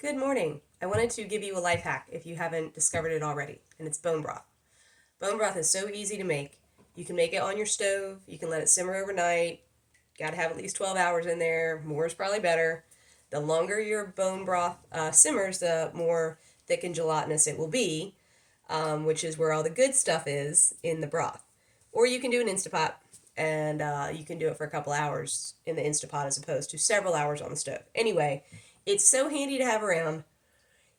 Good morning. I wanted to give you a life hack if you haven't discovered it already, and it's bone broth. Bone broth is so easy to make. You can make it on your stove, you can let it simmer overnight. Got to have at least 12 hours in there. More is probably better. The longer your bone broth simmers, the more thick and gelatinous it will be, which is where all the good stuff is in the broth. Or you can do an Instapot, and you can do it for a couple hours in the Instapot as opposed to several hours on the stove. Anyway, it's so handy to have around.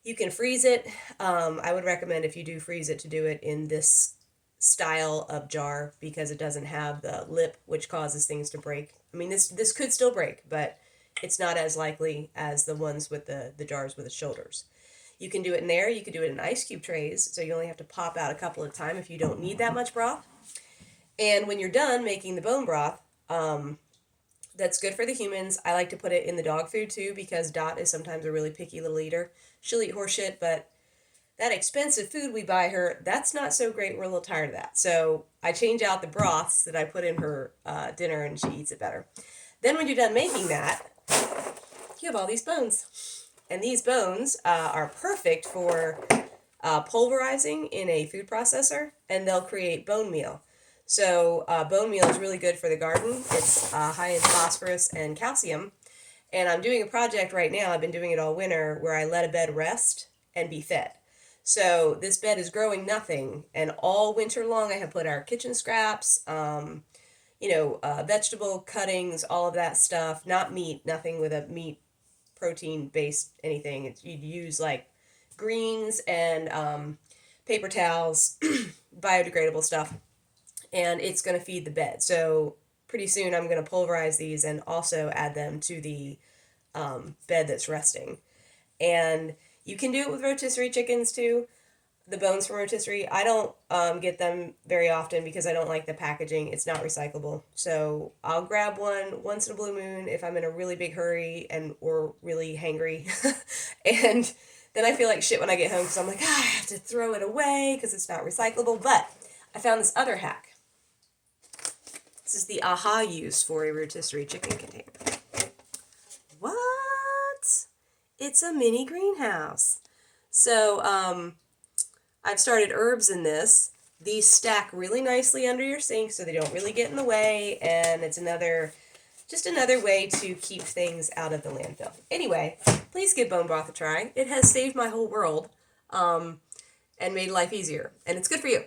You can freeze it. I would recommend if you do freeze it to do it in this style of jar because it doesn't have the lip which causes things to break. I mean, this could still break, but it's not as likely as the ones with the jars with the shoulders. You can do it in there. You can do it in ice cube trays, so you only have to pop out a couple at a time if you don't need that much broth. And when you're done making the bone broth, that's good for the humans. I like to put it in the dog food too because Dot is sometimes a really picky little eater. She'll eat horse shit, but that expensive food we buy her, that's not so great. We're a little tired of that. So I change out the broths that I put in her dinner and she eats it better. Then when you're done making that, you have all these bones. And these bones are perfect for pulverizing in a food processor, and they'll create bone meal. So bone meal is really good for the garden. It's high in phosphorus and calcium. And I'm doing a project right now, I've been doing it all winter, where I let a bed rest and be fed. So this bed is growing nothing, and all winter long I have put our kitchen scraps, vegetable cuttings, all of that stuff, not meat, nothing with a meat protein based anything. You'd use like greens and paper towels, biodegradable stuff, and it's going to feed the bed. So pretty soon I'm going to pulverize these and also add them to the bed that's resting. And you can do it with rotisserie chickens too. The bones from rotisserie, I don't get them very often because I don't like the packaging. It's not recyclable. So I'll grab one once in a blue moon if I'm in a really big hurry and or really hangry. And then I feel like shit when I get home because I'm like, I have to throw it away because it's not recyclable. But I found this other hack. This is the AHA use for a rotisserie chicken container. What? It's a mini greenhouse. So, I've started herbs in this. These stack really nicely under your sink so they don't really get in the way, and it's just another way to keep things out of the landfill. Anyway, please give bone broth a try. It has saved my whole world, and made life easier, and it's good for you.